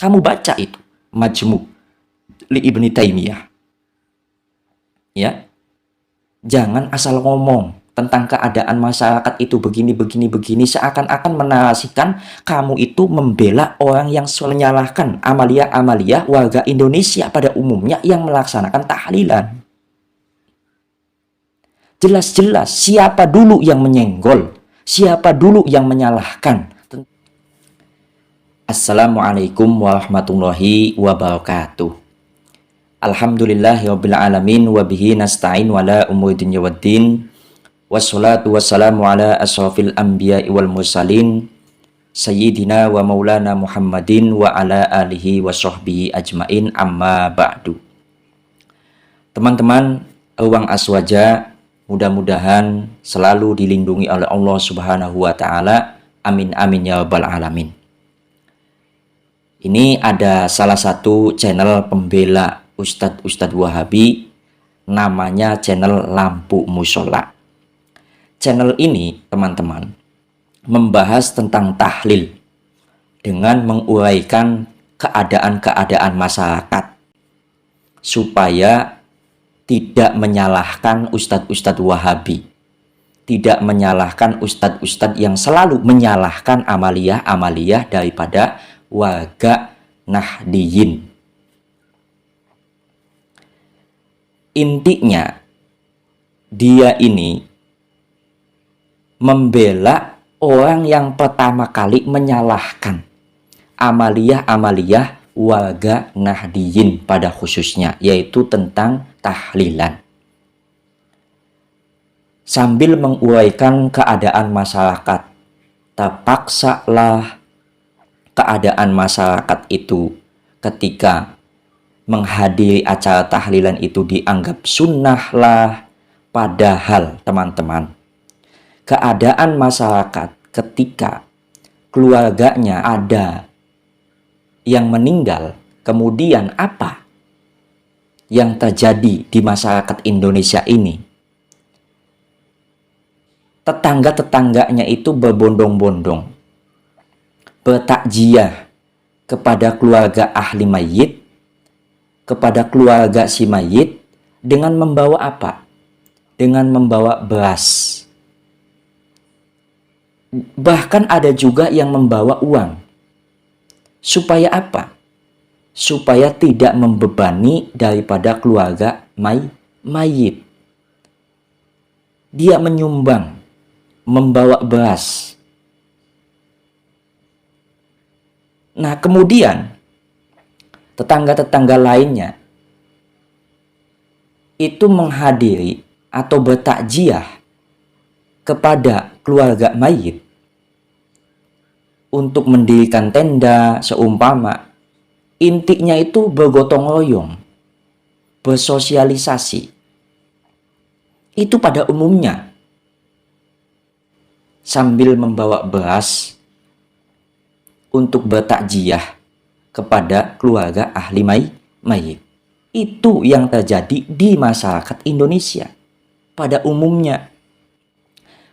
Kamu baca itu, Majmu' li Ibnu Taimiyah. Ya. Jangan asal ngomong tentang keadaan masyarakat itu begini, seakan-akan menarasikan kamu itu membela orang yang menyalahkan amalia-amalia warga Indonesia pada umumnya yang melaksanakan tahlilan. Jelas-jelas siapa dulu yang menyenggol, siapa dulu yang menyalahkan. Assalamualaikum warahmatullahi wabarakatuh. Alhamdulillahirabbil alamin wa bihi nasta'in wala umuri dunya waddin. Wassalatu wassalamu ala asrafil anbiya'i wal mursalin sayyidina wa maulana Muhammadin wa ala alihi wa sahbihi ajmain, amma ba'du. Teman-teman ruang Aswaja, mudah-mudahan selalu dilindungi oleh Allah Subhanahu wa taala. Amin amin ya rabbal alamin. Ini ada salah satu channel pembela Ustadz Wahabi, namanya channel Lampu Musola. Channel ini, teman-teman, membahas tentang tahlil dengan menguraikan keadaan-keadaan masyarakat supaya tidak menyalahkan Ustadz Wahabi, tidak menyalahkan ustadz-ustadz yang selalu menyalahkan amaliyah-amaliyah daripada warga Nahdiyin. Intinya, dia ini membela orang yang pertama kali menyalahkan amaliyah-amaliyah warga Nahdiyin pada khususnya, yaitu tentang tahlilan. Sambil menguraikan keadaan masyarakat, terpaksalah keadaan masyarakat itu ketika menghadiri acara tahlilan itu dianggap sunnah lah. Padahal teman-teman, keadaan masyarakat ketika keluarganya ada yang meninggal, kemudian apa yang terjadi di masyarakat Indonesia ini? Tetangga-tetangganya itu berbondong-bondong bertakziah kepada keluarga ahli mayit, kepada keluarga si mayit, dengan membawa apa? Dengan membawa beras. Bahkan ada juga yang membawa uang. Supaya apa? Supaya tidak membebani daripada keluarga mayit. Dia menyumbang, membawa beras. Nah, kemudian tetangga-tetangga lainnya itu menghadiri atau bertakziah kepada keluarga mayit untuk mendirikan tenda seumpama. Intinya itu bergotong royong, bersosialisasi. Itu pada umumnya sambil membawa beras untuk bertakziah kepada keluarga ahli mayit. Itu yang terjadi di masyarakat Indonesia pada umumnya.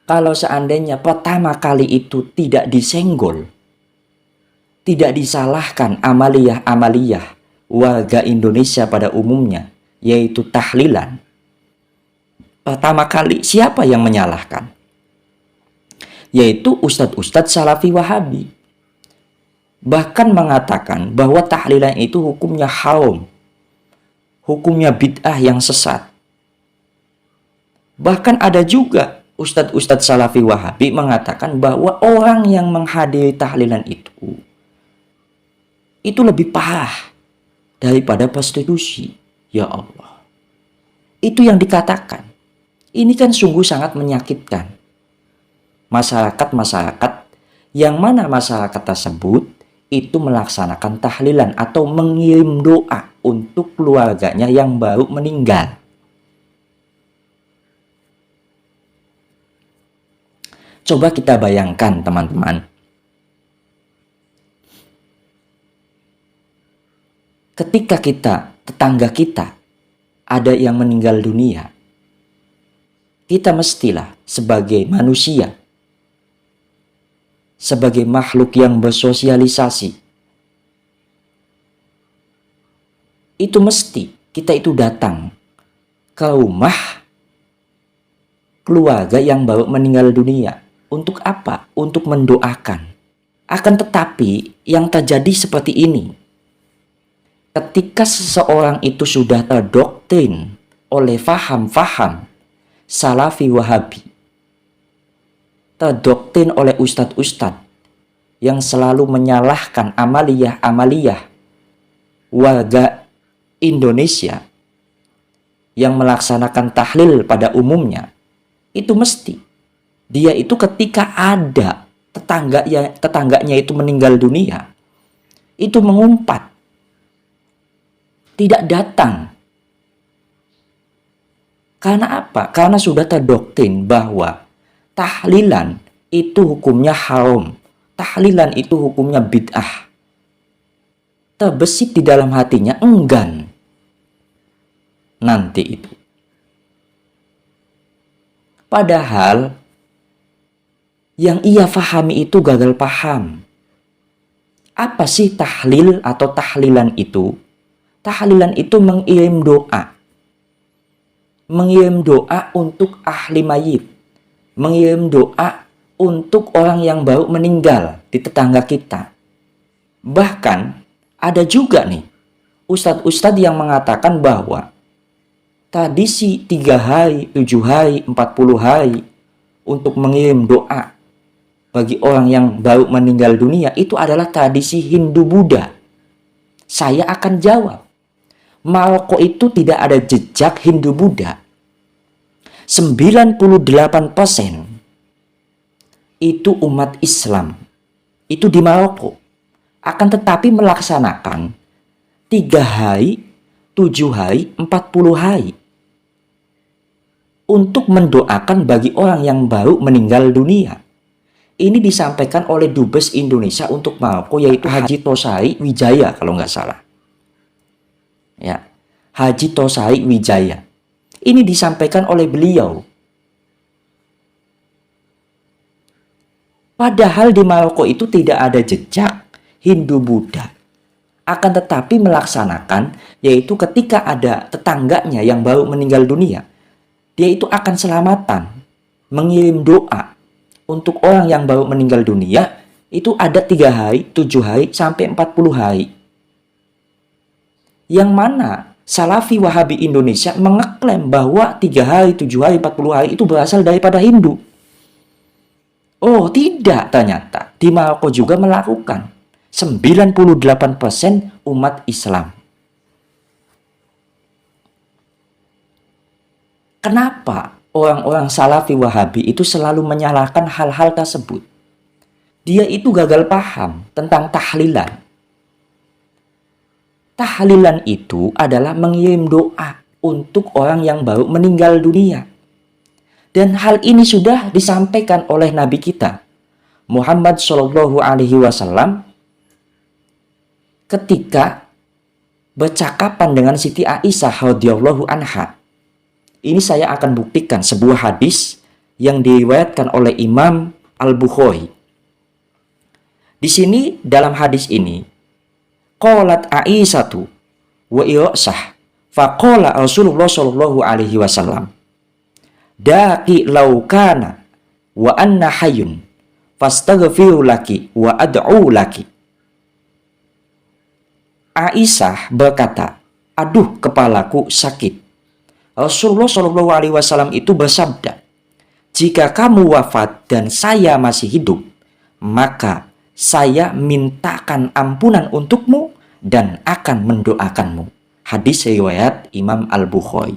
Kalau seandainya pertama kali itu tidak disenggol, tidak disalahkan amaliyah-amaliyah warga Indonesia pada umumnya, yaitu tahlilan, pertama kali siapa yang menyalahkan? Yaitu ustadz-ustadz Salafi Wahabi. Bahkan mengatakan bahwa tahlilan itu hukumnya haram, hukumnya bid'ah yang sesat. Bahkan ada juga ustadz-ustadz Salafi Wahabi mengatakan bahwa orang yang menghadiri tahlilan itu lebih parah daripada prostitusi. Ya Allah. Itu yang dikatakan. Ini kan sungguh sangat menyakitkan. Masyarakat-masyarakat yang mana masyarakat tersebut itu melaksanakan tahlilan atau mengirim doa untuk keluarganya yang baru meninggal. Coba kita bayangkan, teman-teman. Ketika tetangga kita ada yang meninggal dunia, kita mestilah sebagai manusia, sebagai makhluk yang bersosialisasi, itu mesti kita itu datang ke rumah keluarga yang baru meninggal dunia. Untuk apa? Untuk mendoakan. Akan tetapi yang terjadi seperti ini. Ketika seseorang itu sudah terdoktrin oleh faham-faham Salafi Wahabi, terdoktrin oleh ustadz-ustadz yang selalu menyalahkan amaliyah-amaliyah warga Indonesia yang melaksanakan tahlil pada umumnya, itu mesti dia itu ketika ada tetangganya itu meninggal dunia, itu mengumpat, tidak datang. Karena apa? Karena sudah terdoktrin bahwa tahlilan itu hukumnya haram, tahlilan itu hukumnya bid'ah. Terbesit di dalam hatinya enggan nanti itu. Padahal yang ia fahami itu gagal paham. Apa sih tahlil atau tahlilan itu? Tahlilan itu mengirim doa. Mengirim doa untuk ahli mayit. Mengirim doa untuk orang yang baru meninggal di tetangga kita. Bahkan ada juga nih ustadz-ustadz yang mengatakan bahwa tradisi 3 hari, 7 hari, 40 hari untuk mengirim doa bagi orang yang baru meninggal dunia itu adalah tradisi Hindu-Buddha. Saya akan jawab, Maroko itu tidak ada jejak Hindu-Buddha. 98% itu umat Islam. Itu di Maroko. Akan tetapi melaksanakan 3 hari, 7 hari, 40 hari untuk mendoakan bagi orang yang baru meninggal dunia. Ini disampaikan oleh Dubes Indonesia untuk Maroko, yaitu Haji Tosai Wijaya kalau nggak salah. Ya, Haji Tosai Wijaya. Ini disampaikan oleh beliau. Padahal di Maroko itu tidak ada jejak Hindu-Buddha. Akan tetapi melaksanakan, yaitu ketika ada tetangganya yang baru meninggal dunia, dia itu akan selamatan, mengirim doa untuk orang yang baru meninggal dunia, itu ada 3 hari, 7 hari, sampai 40 hari. Yang mana Salafi Wahabi Indonesia mengeklaim bahwa 3 hari, 7 hari, 40 hari itu berasal daripada Hindu. Oh tidak, ternyata di Maroko juga melakukan. 98% umat Islam. Kenapa orang-orang Salafi Wahabi itu selalu menyalahkan hal-hal tersebut? Dia itu gagal paham tentang tahlilan. Tahlilan itu adalah mengirim doa untuk orang yang baru meninggal dunia. Dan hal ini sudah disampaikan oleh Nabi kita, Muhammad Shallallahu Alaihi Wasallam, ketika bercakapan dengan Siti Aisyah radhiyallahu anha. Ini saya akan buktikan sebuah hadis yang diriwayatkan oleh Imam Al-Bukhari. Di sini dalam hadis ini, qalat Aisyatu wa irasah faqala Rasulullah sallallahu alaihi wasallam, daqi laukana wa anna hayyun fastaghfiru laki wa ad'u laki. Aisyah berkata, aduh kepalaku sakit. Rasulullah Shallallahu Alaihi Wasallam itu bersabda, jika kamu wafat dan saya masih hidup, maka saya mintakan ampunan untukmu dan akan mendoakanmu. Hadis riwayat Imam Al-Bukhari.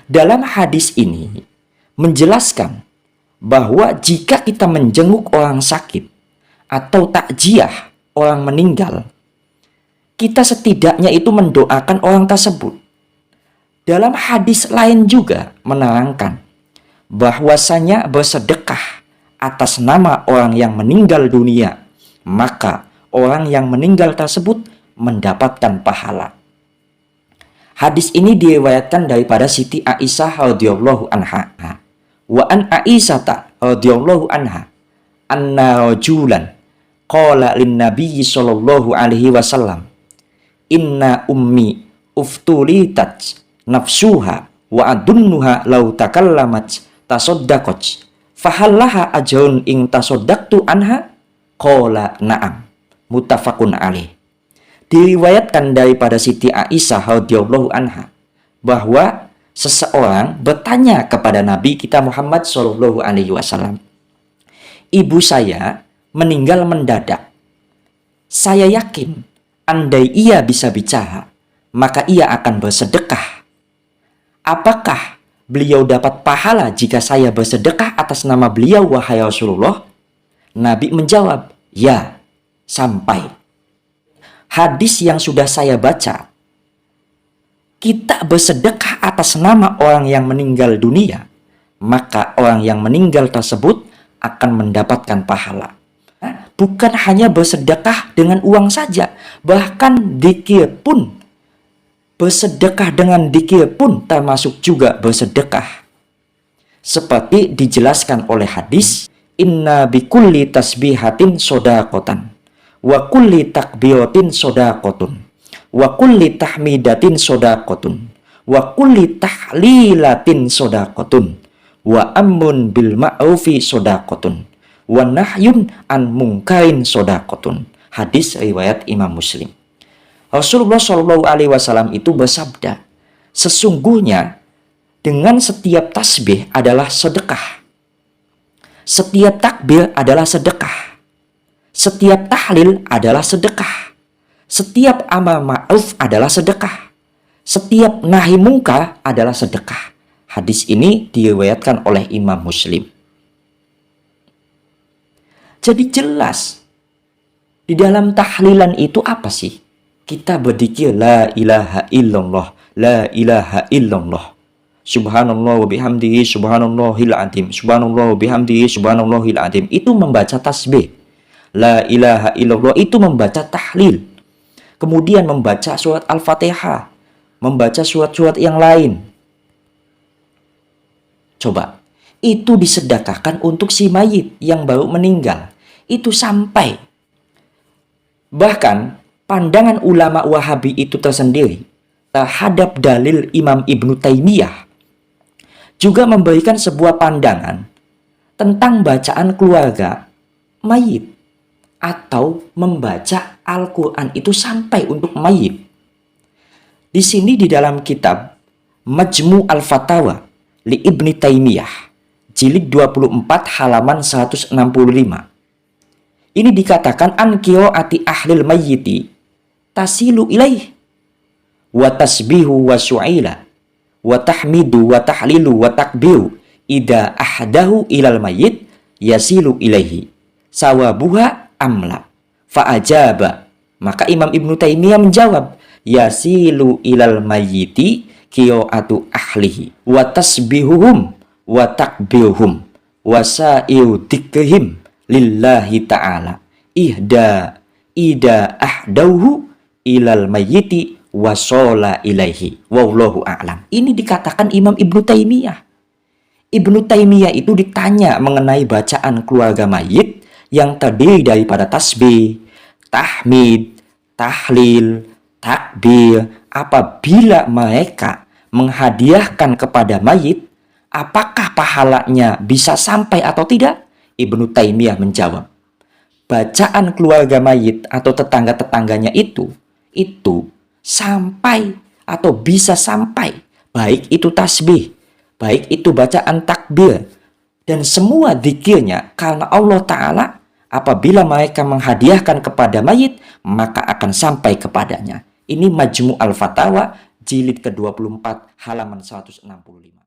Dalam hadis ini menjelaskan bahwa jika kita menjenguk orang sakit atau takziah orang meninggal, kita setidaknya itu mendoakan orang tersebut. Dalam hadis lain juga menerangkan bahwasanya bersedekah atas nama orang yang meninggal dunia, maka orang yang meninggal tersebut mendapatkan pahala. Hadis ini diriwayatkan daripada Siti Aisyah radhiyallahu anha. Wa an Aisyah radhiyallahu anha anna rajulan qala lin nabiy sallallahu alaihi wasallam, inna ummi uftulitat nafsuha wa adunnuha law takallamat tasaddaqat fahallaha ajrun ing tasaddaqtu anha qala na'am muttafaqun alaih. Diriwayatkan daripada Siti Aisyah radhiyallahu anha bahwa seseorang bertanya kepada Nabi kita Muhammad sallallahu alaihi wasallam, ibu saya meninggal mendadak. Saya yakin andai ia bisa bicara, maka ia akan bersedekah. Apakah beliau dapat pahala jika saya bersedekah atas nama beliau, wahai Rasulullah? Nabi menjawab, ya, sampai. Hadis yang sudah saya baca, kita bersedekah atas nama orang yang meninggal dunia, maka orang yang meninggal tersebut akan mendapatkan pahala. Bukan hanya bersedekah dengan uang saja, bahkan dzikir pun, bersedekah dengan dzikir pun termasuk juga bersedekah. Seperti dijelaskan oleh hadis, inna bikulli tasbihatin sodaqotan, wa kulli takbiratin sodaqotun, wa kulli tahmidatin sodaqotun, wa kulli tahlilatin sodaqotun, wa amrun bil ma'rufi sodaqotun, wa nahyun an mungkarin sodaqotun. Hadis riwayat Imam Muslim. Rasulullah Shallallahu Alaihi Wasallam itu bersabda, sesungguhnya dengan setiap tasbih adalah sedekah, setiap takbir adalah sedekah, setiap tahlil adalah sedekah, setiap amar ma'ruf adalah sedekah, setiap nahi mungkar adalah sedekah. Hadis ini diriwayatkan oleh Imam Muslim. Jadi jelas di dalam tahlilan itu apa sih? Kita berzikir la ilaha illallah, la ilaha illallah, subhanallah wa bihamdihi subhanallahil azim, subhanallah wa bihamdihi subhanallahil azim. Itu membaca tasbih. La ilaha illallah itu membaca tahlil. Kemudian membaca surat Al-Fatihah, membaca surat-surat yang lain. Coba, itu disedekahkan untuk si mayit yang baru meninggal. Itu sampai. Bahkan pandangan ulama Wahabi itu tersendiri terhadap dalil Imam Ibnu Taimiyah juga memberikan sebuah pandangan tentang bacaan keluarga mayit atau membaca Al-Quran itu sampai untuk mayit. Di sini di dalam kitab Majmu' al-Fatawa li Ibni Taimiyah jilid 24 halaman 165. Ini dikatakan an qiraati ahlil mayyiti tasilu ilaih wa tasbihu wa su'ila wa tahmidu wa tahlilu wa takbiru ida ahdahu ilal mayyit yasilu ilaihi sawabuha amla fa'ajaba. Maka Imam Ibnu Taimiyah menjawab, yasilu ilal mayyiti qiraatu ahlihi wa tasbihuhum wa takbiruhum wa sa'iru dzikrihim lillahi ta'ala ida ahdauhu ilal mayyiti wa shola ilaihi wallahu a'lam. Ini dikatakan Imam Ibnu Taimiyah. Ibnu Taimiyah itu ditanya mengenai bacaan keluarga mayit yang terdiri daripada tasbih, tahmid, tahlil, takbir. Apabila mereka menghadiahkan kepada mayit, apakah pahalanya bisa sampai atau tidak? Ibnu Taimiyah menjawab, bacaan keluarga mayit atau tetangga-tetangganya itu sampai atau bisa sampai, baik itu tasbih, baik itu bacaan takbir, dan semua zikirnya, karena Allah Ta'ala apabila mereka menghadiahkan kepada mayit, maka akan sampai kepadanya. Ini Majmu' al-Fatawa, jilid ke-24, halaman 165.